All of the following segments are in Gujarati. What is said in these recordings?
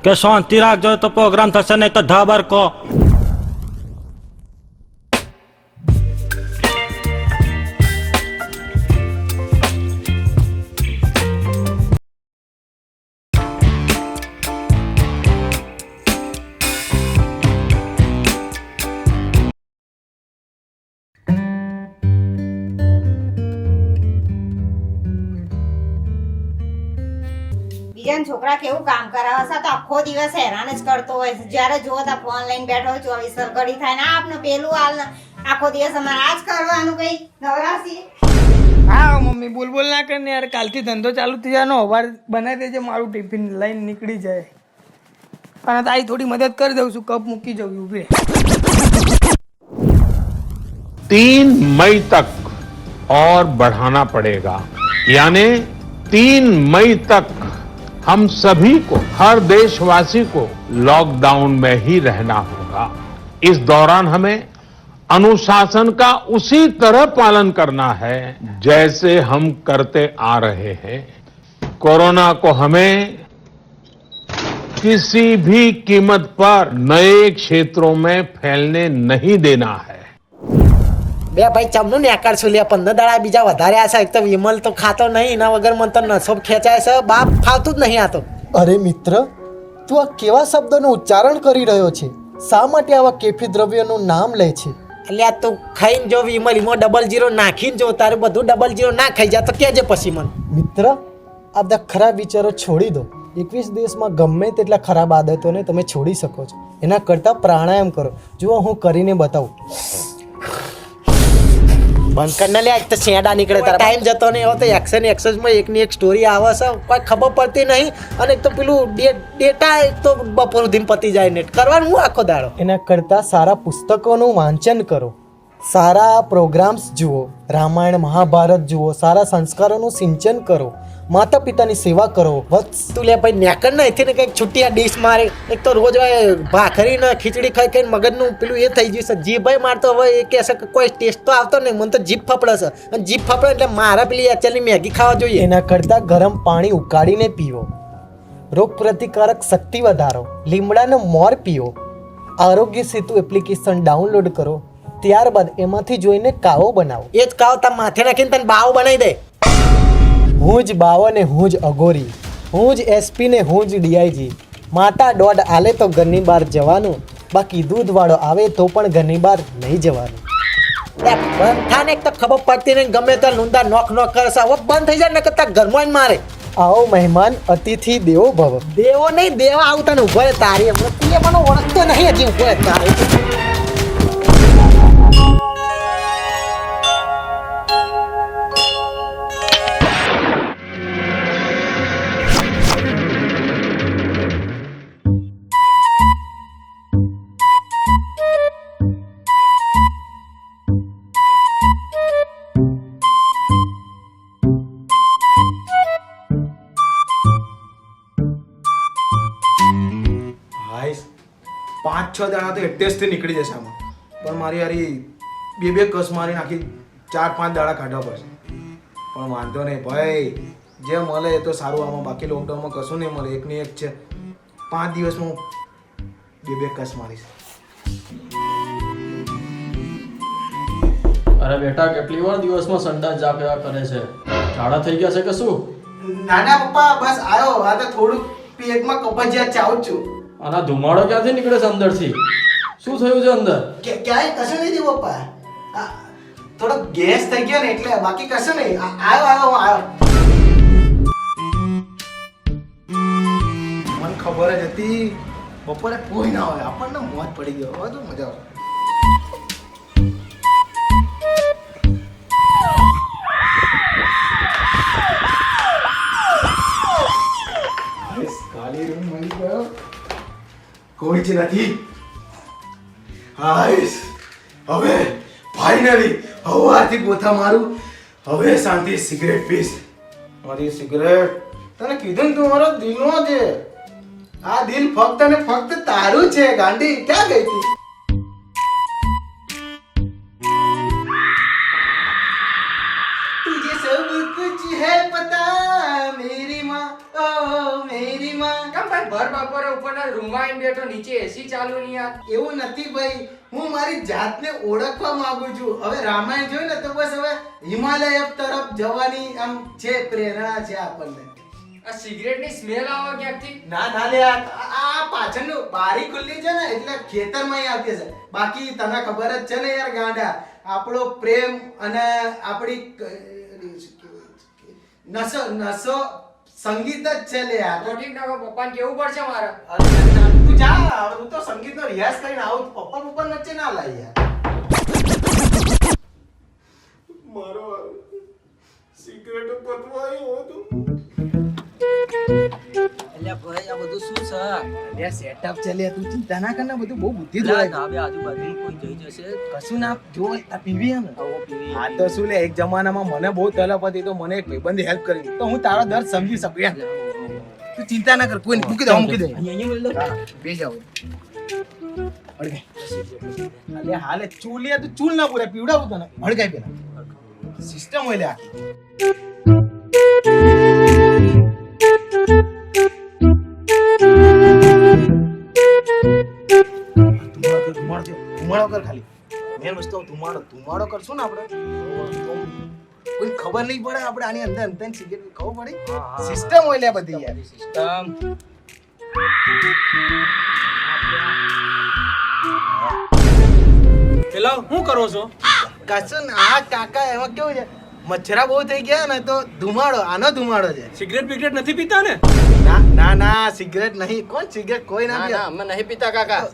કે શાંતિ રાખજો તો પ્રોગ્રામ થશે નહીં તો ધાબર કો. બીજા છોકરા કેવું કામ કરાવે છે તો આખો દિવસ હેરાન જ કરતો હોય છે. જ્યારે જુઓ તો ફોન લઈને બેઠો 24 ઘડી થાય ને આપનું પેલું હાલ આખો દિવસ અમારે આ જ કરવાનું કઈ નવરાશી. હા મમ્મી બોલ ના કરીને યાર, કાલથી ધંધો ચાલુ થઈ જાય અવાર બનાવી દેજે, મારું ટિફિન લઈને નીકળી જાય. અને તારી થોડી મદદ કરી દઉં છું, કપ મૂકી જવું ઉભે. 3 मई तक और बढ़ाना पड़ेगा, यानी 3 मई तक हम सभी को, हर देशवासी को लॉकडाउन में ही रहना होगा. इस दौरान हमें अनुशासन का उसी तरह पालन करना है जैसे हम करते आ रहे हैं. कोरोना को हमें किसी भी कीमत पर नए क्षेत्रों में फैलने नहीं देना है. બે ભાઈ ચમનું ને આકારશું લે 15 દાડા બીજા વધાર્યા છે. એક તો વિમલ તો ખાતો નહીં, એના વગર મને તો નસો ખેંચાય છે. બાપ ફાવતું જ નહીં આ તો. અરે મિત્ર, તું આ કેવા શબ્દોનું ઉચ્ચારણ કરી રહ્યો છે? શા માટે આવા કેફી દ્રવ્યોનું નામ લે છે? એટલે આ તું ખાઈને જો વિમલ એમાં 00 નાખીને જો, તારું બધું 00 ના ખાઈ જાય તો કહેજે પછી મને. મિત્ર, આ બધા ખરાબ વિચારો છોડી દો. 21 દિવસમાં ગમે તેટલા ખરાબ આદતોને તમે છોડી શકો છો. એના કરતાં પ્રાણાયામ કરો. જુઓ હું કરીને બતાવું. બંધ કર ને લે, આજ તો શેડા નીકળે તારા. ટાઈમ જતો નહીં હવે તો એક્શન એક્સેસમાં એકની એક સ્ટોરી આવે છે, કોઈ ખબર પડતી નહીં. અને એક તો પેલું ડેટા એક તો બપોર સુધી પતી જાય નેટ કરવાનું હું આખો દાડો. એના કરતાં સારા પુસ્તકોનું વાંચન કરો, સારા પ્રોગ્રામ્સ જુઓ, રામાયણ મહાભારત જુઓ, સારા સંસ્કારોનું સિંચન કરો, માતા પિતાની સેવા કરો. વત્સ તું લે ભાઈ નેકર ને અહીંથી ને કંઈક છૂટી આ ડીશ મારે. એક તો રોજ ભાખરી ને ખીચડી ખાઈ ખાઈને મગજનું પેલું એ થઈ ગયું છે. જીભ ભાઈ મારતો હવે એ કહેશે કે કોઈ ટેસ્ટ તો આવતો નહીં, મને તો જીભ ફફડે છે. અને જીભ ફફડે એટલે મારા પેલી એચલની મેગી ખાવા જોઈએ. એના કરતાં ગરમ પાણી ઉકાળીને પીવો, રોગ પ્રતિકારક શક્તિ વધારો, લીમડાનો મોર પીવો, આરોગ્ય સેતુ એપ્લિકેશન ડાઉનલોડ કરો, ત્યારબાદ એમાંથી જોઈને કાવો બનાવો. એ જ કાવ તાર માથે નાખીને તને બાવો બનાવી દે. હું જ બાવો ને હું જ અઘોરી, હું જ એસપી ને હું જ ડીઆઈજી. માતા દોઢ આલે તો ઘરની બહાર જવાનું, બાકી દૂધવાળો આવે તો પણ ઘરની બહાર નહીં જવાનું. બંધ થાય ને એક તો ખબર પડતી નહીં, ગમે તો લુંડા નોક કરશે. હવે બંધ થઈ જાય ને કરતા ઘરમાં જ મારે. આવો મહેમાન અતિથિ દેવો ભવ. દેવો નહીં દેવા આવું તને ઉભો રહે તારી. હમણાં તું મને ઓળખતો નહીં હજી ઉભો રહે તારી. હાઈસ 5-6 દાડા તો એટેસ્ટથી નીકળી જશે આમાં, પણ મારી યારી બે કસ મારી નાખી 4-5 દાડા કાઢવા પડશે. પણ વાંધો નહીં ભાઈ, જે મળે એ તો સારું. આમાં બાકી લોકડાઉનમાં કશું નહીં મળે, એકની એક છે. 5 દિવસમાં બે કસ મારીશ. અરે બેટા, કેટલી વાર દિવસમાં સંડાસ જાપ્યા કરે છે? ઝાડા થઈ ગયા છે કે શું? નાના પપ્પા બસ આવ્યો. આ તો થોડું પેટમાં કબજિયાત ચાવું જ છું. અને આ ધુમાડો ક્યાંથી નીકળે છે અંદરથી? શું થયું છે અંદર? ક્યાંય કશું નહીં થયું પપ્પા, થોડો ગેસ થઈ ગયો ને એટલે, બાકી કશું નહીં. આવ્યો. મને ખબર જ હતી બપોરે કોઈ ના હોય, આપણને મોજ પડી ગયો. હવે તો મજા આવે. ખાલી રૂમ મળી ગયો, કોઈ જ નથી. હાઈસ, હવે ફાઇનલી હવાથી ગોથા મારું. હવે શાંતિ સિગરેટ પીસ. મારી સિગરેટ તને કીધું ને તું મારો દિલનો છે. આ દિલ ફક્ત ને ફક્ત તારું છે. ગાંડી ક્યાં ગઈ હતી? तुझे सब कुछ है पता मेरी माँ ઓ મેરી માં. કેમ ભાઈ ભર બપોરે ઉપરના રૂમમાં આવીને બેઠો, નીચે એસી ચાલુ નહીં યાર? એવું નથી ભાઈ, હું મારી જાતને ઓળખવા માંગુ છું. હવે રામાયણ જોયું ને તો બસ હવે હિમાલય તરફ જવાની આમ છે, પ્રેરણા છે આપણને. આ સિગરેટની સ્મેલ આવે ક્યાંકથી? ના ના લે, આ પાછળનું બારી ખુલ્લી છે ને એટલે ખેતરમાં આવતી છે. બાકી તને ખબર જ છે ને યાર ગાંડા, આપણો પ્રેમ અને આપણી નસો નસો સંગીત જ છે લે યાર. તો ઠીક ના પપ્પાને કેવું પડશે મારે. અરે તું જા, હવે તું તો સંગીતનો રિયાઝ કરીને આવું. પપ્પા વચ્ચે ના લાય યાર. મારો સિગરેટ પતવાયો હતો. અલ્યા ભાઈ આ બધું શું છે? અરે સેટઅપ છે લે, તું ચિંતા ના કર ને, બધું બહુ બુદ્ધિ ના જોડે. ના, હવે આજુબાજુ કોઈ જઈ જશે. કશું ના જો આ પીવી હે ને. આવો પીવી. આ તો શું લે, એક જમાનામાં મને બહુ તલપ હતી તો મને એક ભાઈબંધે હેલ્પ કરી, તો હું તારો દર્દ સમજી શકું એમ. તું ચિંતા ના કર, કોઈ નહીં, મૂકી દે મૂકી દે. અહીંયા બોલ દો. બે જાવ અડગે. અલે હાલે ચૂલિયા તું ચૂલ ના પૂરે પીવડાવું તને અડગાઈ પેલા સિસ્ટમ હોય લે આખી. ધુમાડો કર ખાલી. મેન વસ્તુ ધુમાડો કરશું ને આપણે કોઈ ખબર નહીં પડે, આપણે આની અંદર અંદર સિગરેટ ખબર પડી. સિસ્ટમ હોય લે બધી યાર. સિસ્ટમ. પેલા શું કરો છો? કશું ના, આ કાકા એમાં કેવું છે, મચ્છરા બહુ થઈ ગયા ને તો ધુમાડો, આનો ધુમાડો છે. સિગરેટ બિગરેટ નથી પીતા ને? ના ના સિગરેટ નહીં. કોણ સિગરેટ? કોઈ ના ના પીએ. ના, અમે નહીં પીતા કાકા.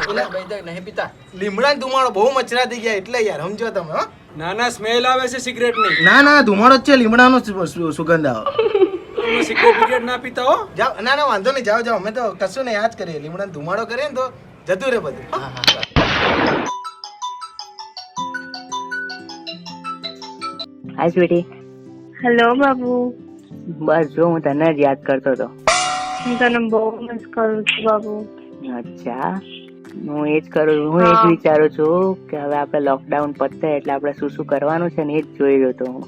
ભાઈ તો નહીં પીતા. લીમડા ધુમાડો બહુ મચ્છરા થઈ ગયા એટલે યાર, સમજો તમે. હો ના ના, સ્મેલ આવે છે સિગરેટ ની. ના ના ધુમાડો જ છે, લીમડાનો સુગંધ આવે. તમે સિગરેટ બિગરેટ ના પીતા હો? જાઓ, ના ના વાંધો નહીં, જાઓ જાઓ. અમે તો કશું નહીં, યાદ કરીએ. લીમડાનો ધુમાડો કરીએ ને તો જતું રહે બધું. હાય સ્વીટી. હેલો બાબુ. બસ જો હું તને જ યાદ કરતો હતો. હું તને બહુ મિસ કરું છું બાબુ. અચ્છા, હું એ જ વિચારું છું કે હવે આપણે લોકડાઉન પતે એટલે આપણે શું શું કરવાનું છે ને એ જ જોઈ રહ્યો હતો હું.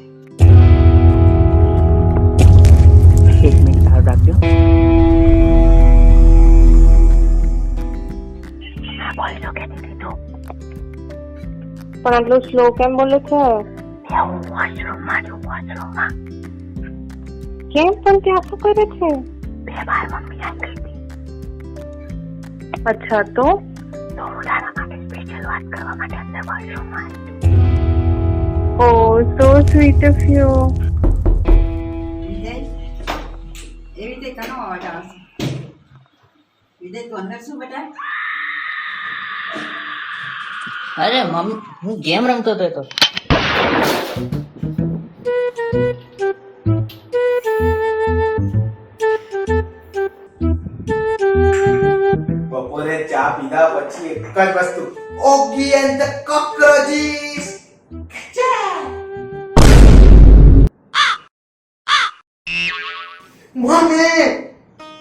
એક મિનિટ સારું રાખજો. બોલજો કે દીધી તું. પણ આટલું સ્લો કેમ બોલે છે? વોશરૂમમાં છું, વોશરૂમમાં. કેમ પણ ત્યાં શું કરે છે? 2 વાર મમ્મી આવી ગઈ. અચ્છા તો હું તારા માટે સ્પેશિયલ વાત કરવા માટે અંદર વોશરૂમમાં ઓ સો સ્વીટ ઓફ યુ. વિજય એવી રીતે કનો અવાજ આવશે? વિજય તું અંદર શું બેટા? અરે મમ્મી, હું ગેમ રમતો હતો. એ તો બપોરે ચા પીધા પછી એક જ વસ્તુ, Oggy and the cockroaches. Mummy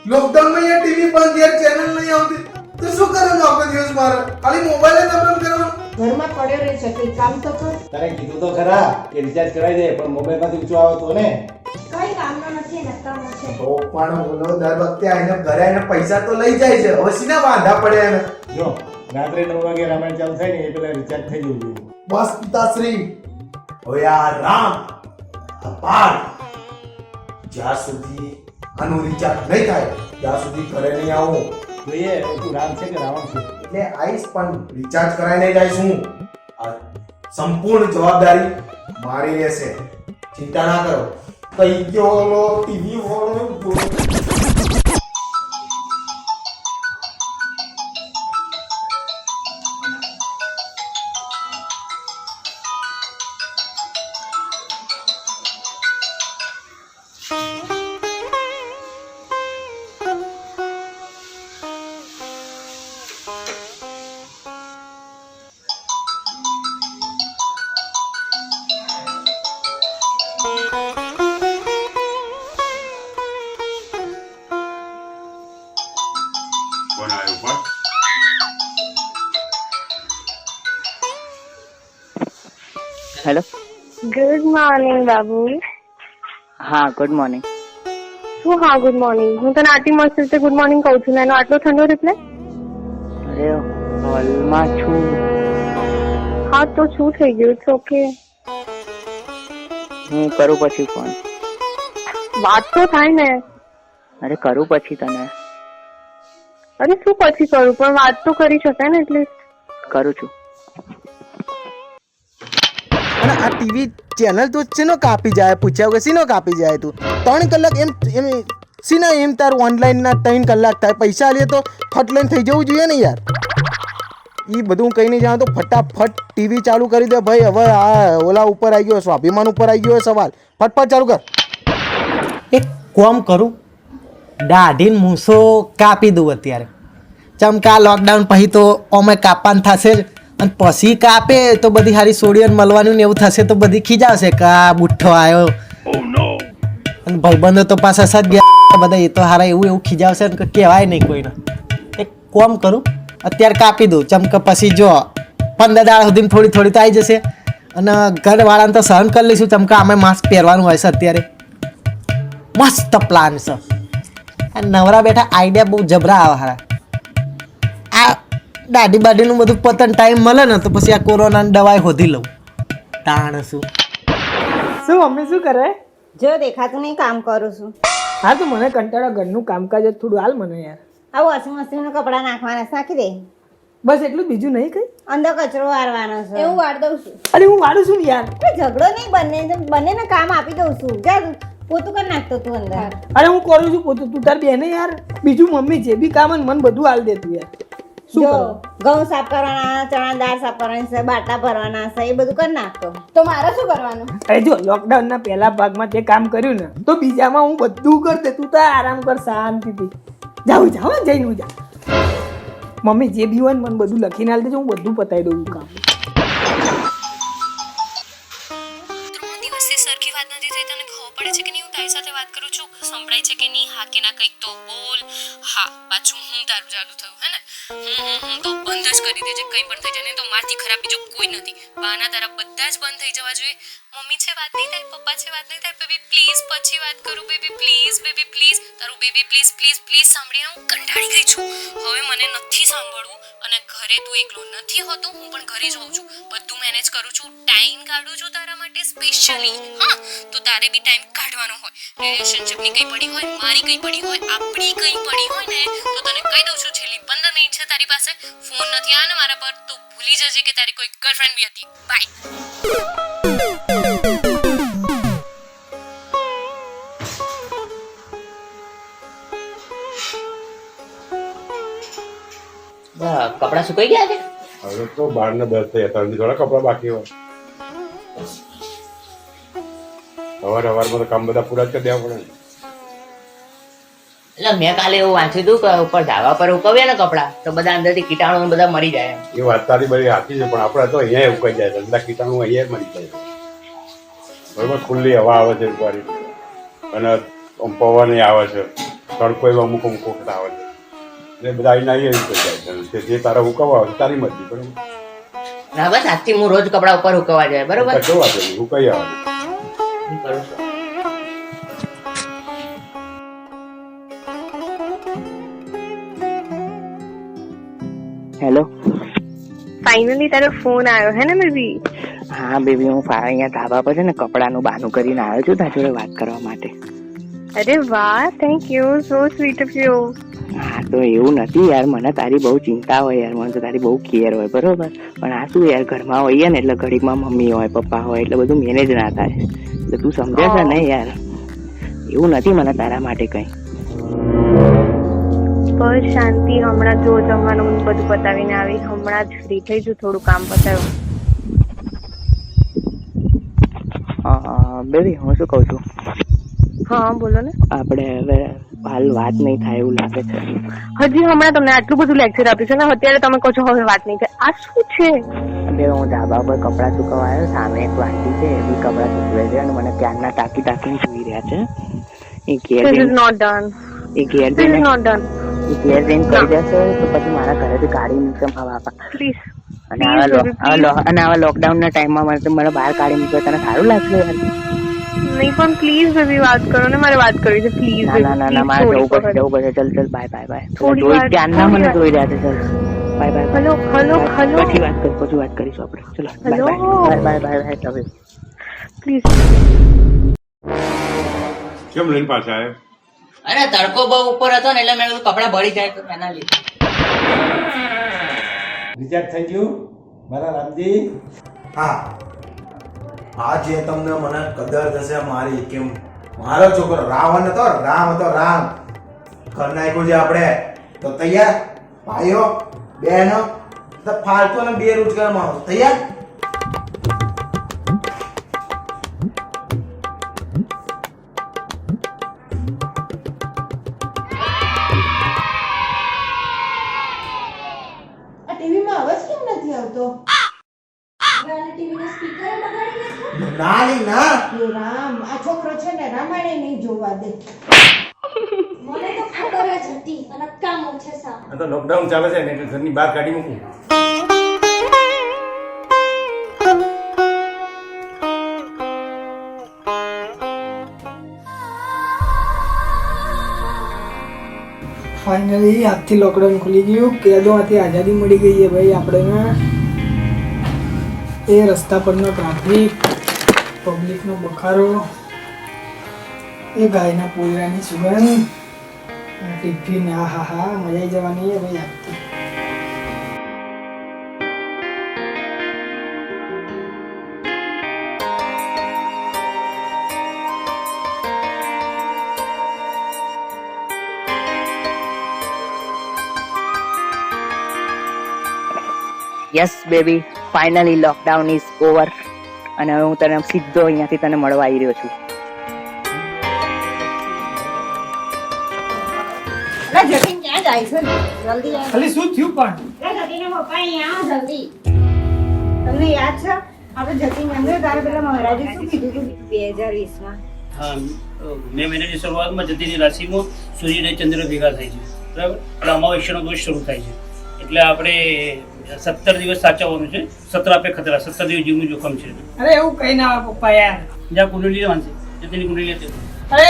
લોકડાઉનમાં યાર ટીવી બંધ, યાર ચેનલ નહીં આવતી તો શું કરવાનું આખો દિવસ? મારે ખાલી મોબાઈલ જ ઓપન કરવાનો. ઘરમાં પડ્યો રહે છે, કંઈ કામ તો કર. તારે કીધું તો ખરા કે રિચાર્જ કરાવી દે, પણ મોબાઈલ માંથી ઊંચો આવે તો ને. કઈ કામનો નથી, નકામો છે. તો પણ બોલો, દર વખતે આઈને ઘરે આઈને પૈસા તો લઈ જાય છે, હવે સીના વાંધા પડે એને. જો રાત્રે 9 વાગે રામાયણ ચાલુ થાય ને એ પેલા રિચાર્જ થઈ જવું જોઈએ. બસ પિતાશ્રી, હવે આ રામ અપાર જ્યાં સુધી આનું રિચાર્જ નહીં થાય ત્યાં સુધી ઘરે નહીં આવું. જોઈએ તું રામ છે કે રાવણ છે. એટલે આવીશ પણ રિચાર્જ કરાવીને જઈશ હું. આ સંપૂર્ણ જવાબદારી મારી રહેશે, ચિંતા ના કરો. કઈ ગયો ટીવી વાળો. હેલો. Good morning Babu. હા ગુડ મોર્નિંગ. શું હા ગુડ મોર્નિંગ? હું તને આટલી મસ્ત રીતે ગુડ મોર્નિંગ કહું છું ને એનો આટલો ઠંડો રિપ્લાય? અરે હોલમાં છું. હા તો શું થઈ ગયું? It's okay. હું કરું પછી ફોન. વાત તો થાય ને. અરે કરું પછી તને. અરે શું પછી કરું, પણ વાત તો કરી શકાય ને એટલીસ્ટ. કરું છું. અને આ ટીવી ચેનલ તો શેનો કાપી જાય પૂછ્યા વગર શીનો કાપી જાય તું? 3 કલાક એમ એમ શીના એમ તારું ઓનલાઈનના 3 કલાક થાય, પૈસા આલીએ તો ફટ લઈને થઈ જવું જોઈએ ને યાર. એ બધું કંઈ નહીં જાણતો, ફટાફટ ટીવી ચાલુ કરી દે ભાઈ. હવે આ ઓલા ઉપર આવી ગયો, સ્વાભિમાન ઉપર આવી ગયો સવાલ. ફટફટ ચાલુ કર. એક કોમ કરું, દાઢીને મૂસો કાપી દઉં અત્યારે. ચમકા લોકડાઉન પછી તો અમે કાપવાનું થશે જ, અને પછી કાપે તો બધી સારી સોડિયન મળવાનું ને એવું થશે તો બધી ખીજાવશે કે આ બુઠ્ઠો આવ્યો. અને ભાઈબંધો તો પાછા સજ ગયા બધા, એ તો હારા એવું એવું ખીજાવશે ને કે કહેવાય નહીં કોઈને. એક કોમ કરું, અત્યારે કાપી દઉં. ચમકે પછી જો 15 દાડા સુધી થોડી થોડી તો આવી જશે, અને ઘરવાળાને તો સહન કરી લઈશું. ચમકા અમે માસ્ક પહેરવાનું હોય છે અત્યારે. મસ્ત પ્લાન છે. આ નવરા બેઠા આઈડિયા બહુ જબરા આવે હારા. આ દાઢી બાઢીનું બધું પતન ટાઈમ મળે ને તો પછી આ કોરોનાની દવાઈ શોધી લઉં. તાણ શું મમ્મી શું કરે? જો દેખાતું નહીં કામ કરું છું. હા તો મને કંટાળો, ઘરનું કામકાજ જ થોડું હાલ મને યાર. આ વોશિંગ મશીનમાં કપડાં નાખવાના છે, નાખી દે. બસ એટલું, બીજું નહીં કઈ. અંદર કચરો વારવાનો છે. એવું વાર દઉં છું. અરે હું વાળું છું ને યાર. ઝઘડો નહીં, બંનેને કામ આપી દઉં છું. જા પોતું કરી નાખતો તું અંદર. અરે હું કરું છું પોતું, તું તાર બેને યાર. બીજું મમ્મી જે બી કામ મને બધું હાલ દે તું યાર. જો ઘઉં સાફ કરવાના, ચણા દાળ સાફ કરવાની છે, બાટલા ભરવાના છે, એ બધું કરી નાખતો. તો મારે શું કરવાનું? અરે જો લોકડાઉનના પહેલા ભાગમાં તે કામ કર્યું ને તો બીજામાં હું બધું કરી દે. તું તો આરામ કર શાંતિથી. જાઉં જઈને હું જા. મમ્મી જે બી હોય ને મને બધું લખીને હાલ દેજો, હું બધું પતાવી દઉં કામ. 3 દિવસથી સરખી વાત નથી થઈ. તને ખબર પડે છે કે નહીં હું તારી સાથે વાત કરું છું? સંભળાય છે કે નહીં? હા કે ના કંઈક તો બોલ. હા પાછું હું તારું ચાલુ થયું હે ને? હું તો બંધ જ કરી દેજે. કંઈ પણ થઈ જાય ને તો મારથી ખરાબ બીજું કોઈ નથી. બહાના તારા બધા જ બંધ થઈ જવા જોઈએ. મમ્મી છે વાત નહીં થાય, પપ્પા છે વાત નહીં થાય, બેબી પ્લીઝ પછી વાત કરું. Baby please, baby please. તારું બેબી પ્લીઝ પ્લીઝ પ્લીઝ સાંભળીને હું કંટાળી ગઈ છું. હવે મને નથી સાંભળવું. અને ઘરે તું એકલો નથી હોતો, હું પણ ઘરે જ હોઉં છું. બધું મેનેજ કરું છું, ટાઈમ કાઢું છું તારા માટે સ્પેશિયલી. હા તો તારે બી ટાઈમ કાઢવાનો હોય. રિલેશનશિપની કંઈ પડી હોય, મારી કંઈ પડી હોય, આપણી કંઈ પડી હોય ને તો તને કહી દઉં છું, છેલ્લી 15 મિનિટ છે તારી પાસે. ફોન નથી આ ને મારા પર તો ભૂલી જજે કે તારી કોઈ ગર્લફ્રેન્ડ બી હતી. બાય. કપડા સુકાઈ ગયા છે? હવે તો 12 ને 10 થયા, ત્રણથી થોડા કપડા બાકી હોય. સવારમાં તો કામ બધા પૂરા જ કરી દેવા પડે. એટલે મેં કાલે એવું વાંચ્યું હતું કે ઉપર ધાબા પર ઉકવીએ ને કપડા તો બધા અંદરથી કીટાણુ બધા મરી જાય. એ વાત તારી બધી સાચી છે, પણ આપણે તો અહીંયા ઉકાઈ જાય, બધા કીટાણુ અહીંયા મરી જાય. બરોબર, ખુલ્લી હવા આવે છે ઉપાડી, અને પવન આવે છે, તડકો એવો અમુક વખત આવે છે, એટલે બધા અહીંયા ઉકાઈ જાય છે. જે તારા ઉકાવા આવે તારી મરજી. બરોબર ના બસ આજથી હું રોજ કપડા ઉપર ઉકવવા જાય. બરોબર, શું વાત છે, ઉકાઈ આવે. હેલો, ફાઇનલી તારો ફોન આવ્યો હે ને બેબી? હા બેબી, હું અહીંયા ધાબા પર છે ને કપડાનું બહાનું કરીને આવ્યો છું તારી જોડે વાત કરવા માટે. અરે વાહ, thank you, so sweet of you. હા તો એવું નથી યાર, મને તારી બહુ ચિંતા હોય યાર, મને તો તારી બહુ કેર હોય. બરોબર, પણ આ શું યાર, ઘરમાં હોઈએ ને એટલે ઘડીકમાં મમ્મી હોય, પપ્પા હોય, એટલે બધું મેનેજ ના થાય. એટલે તું સમજે છે ને યાર, એવું નથી મને તારા માટે કઈ. બસ શાંતિ, હમણાં જો જમવાનું બધું પતાવીને આવી, હમણાં જ ફ્રી થઈ જુ, થોડું કામ પતાવ્યું. બેબી હું શું કહું છું, હા બોલો ને. આપણે હવે હાલ વાત નહીં થાય એવું લાગે છે. હજી હમણાં તમને આટલું બધું લેક્ચર આપ્યું છે ને, અત્યારે તમે કહો છો હવે વાત નહીં થાય? આ શું છે? હું ધાબા પર કપડાં સુકવવા આવ્યો, સામે એક વાંટી છે, એ બી કપડાં સુકવે છે, અને મને ક્યારના ટાંકીને જોઈ રહ્યા છે. એ ઘેર This is not done. એ ઘેર This is not done. એ ઘેર જઈને કરી દેશે તો પછી મારા ઘરેથી કાઢી મૂકશે મા બાપા. પ્લીઝ. અને આવા લોકડાઉન ના ટાઈમમાં મને બહાર કાઢી મૂકે તને સારું લાગશે યાર? નહીં પણ પ્લીઝ બેબી વાત કરો ને, મારે વાત કરવી છે પ્લીઝ. ના ના ના મારે જવું પડશે ચાલ ચાલ બાય બાય બાય. ધ્યાનના મને જોઈ રહ્યા છે. ચાલ bye bye. Hello hello hello. પછી વાત કરીશું આપણે. ચલો bye bye bye bye. Please. કેમ લઈને પાછા આવ્યા? અરે તડકો બહુ ઉપર હતો ને એટલે મેં કીધું કપડાં ભળી જાય તો એના લીધે. રિચાર્જ થઈ ગયું મારા રામજી? હા આજે તમને મને કદર થશે મારી કેમ મારો છોકરો રાવણ હતો, રામ હતો, રામ ઘર નાખ્યું છે આપણે તો તૈયાર ભાઈઓ બહેનો તો ફાલતુ અને બેરોજગાર માણસ તૈયાર. ટીવીમાં અવાજ કેમ નથી આવતો? ના લી ના રામ, આ છોકરો છે ને રામાયણ નહીં જોવા દે. મને તો ખબર જ હતી અને કામ છે સા. આ તો લોકડાઉન ચાલે છે ને એટલે ઘરની બહાર કાઢી મૂકું. ફાઇનલી આજથી લોકડાઉન ખુલી ગયું. કેદોમાંથી આઝાદી મળી ગઈ છે ભાઈ આપણને. એ રસ્તા પરનો ટ્રાફિક, પબ્લિકનો બખારો, એ ગાયના પોયરાની સુગંધ, ટિફિન, હા હા હા મજા આવી જવાની છે ભાઈ આજથી. Yes baby, finally lockdown is over અને હવે હું તને સીધો અહીંયાથી તને મળવા આવી રહ્યો છું. અરે જતીન ક્યાં જાય છે? જલ્દી આવ. ખાલી શું થયું પણ? અરે જતીનના પપ્પા અહીંયા આવો જલ્દી. તમને યાદ છે આપણે જતીન અંદર તારે પેલા મહારાજે શું કીધું હતું 2020માં? હા, મે મહિનાની શરૂઆતમાં જતીની રાશિમાં સૂર્ય અને ચંદ્ર ભેગા થાય છે, બરાબર? એટલે અમાવસ્યાનો દોષ શરૂ થાય છે. એટલે આપણે 17 દિવસ સાચવવાનું છે. 17 આપે ખતરા, 17 દિવસ જીવનું જોખમ છે. અરે એવું કઈ ના આવે પપ્પા યાર. જ્યાં કુંડલી વાંચે જતીની કુંડલી હતી. અરે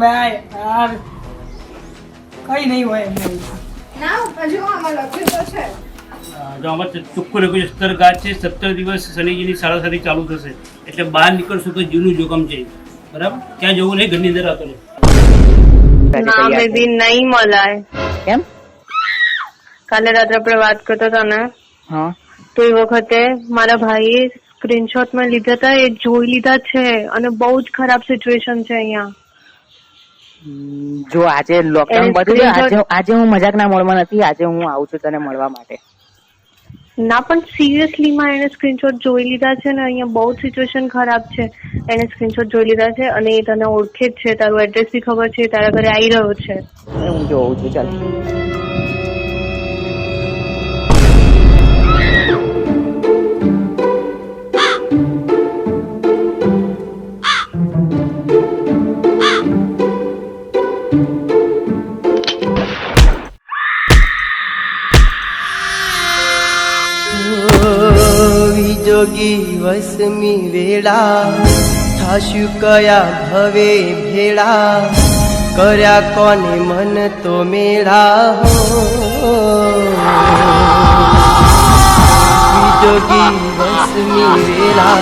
ભાઈ યાર કઈ નહીં હોય એમને. ના હજુ આમાં લખ્યું તો છે. જો આમાં ચોખ્ખું લખ્યું છે 17 ગાત છે. 17 દિવસ શનિજીની સાડા સાથી ચાલુ થશે. એટલે બહાર નીકળશું તો જીવનું જોખમ છે, બરાબર? ક્યાં જવું નહીં, ઘરની અંદર આવતો નહીં. ના બેબી નહીં મલાય. કેમ? કાલે રાત્રે આપણે વાત કરતા હતા ને, હા, તો એ વખતે મારા ભાઈએ સ્ક્રીનશોટ માં લીધા હતા, એ જોઈ લીધા છે અને બહુ જ ખરાબ સિચ્યુએશન છે અહીંયા. જો આજે લોકડાઉન બધું, આજે હું મજાકના મોડમાં નથી. આજે હું આવું છું તને મળવા માટે. ના પણ સિરિયસલી માં એને સ્ક્રીનશોટ જોઈ લીધા છે ને, અહીંયા બહુ સિચ્યુએશન ખરાબ છે. એને સ્ક્રીનશોટ જોઈ લીધા છે અને એ તને ઓળખે જ છે, તારું એડ્રેસ બી ખબર છે, તારા ઘરે આવી રહ્યો છે. હું જોઉં છું. ચાલ જોગી વસમી વેળા થાશું કયા ભવે ભેળા કર્યા કોને મન તો મેળા હો જોગી વસમી વેળા.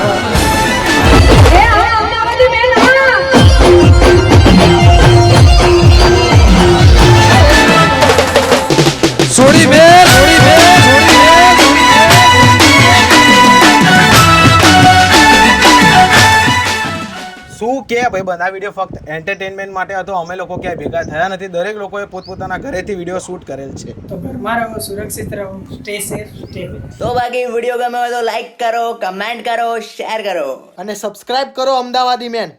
છોડી બે છોડી બે છોડી બે. શું કે ભાઈ બધા વિડીયો ફક્ત એન્ટરટેનમેન્ટ માટે હતો. અમે લોકો ક્યાંય ભેગા થયા નથી. દરેક લોકોએ પોતપોતાના ઘરેથી વિડીયો શૂટ કરેલ છે. તો ઘરમાં રહો, સુરક્ષિત રહો, સ્ટે સેફ, સ્ટે હેલ્ધી. તો બાકી વિડીયો ગમે હોય તો લાઈક કરો, કમેન્ટ કરો, શેર કરો અને સબસ્ક્રાઇબ કરો અમદાવાદી મેન.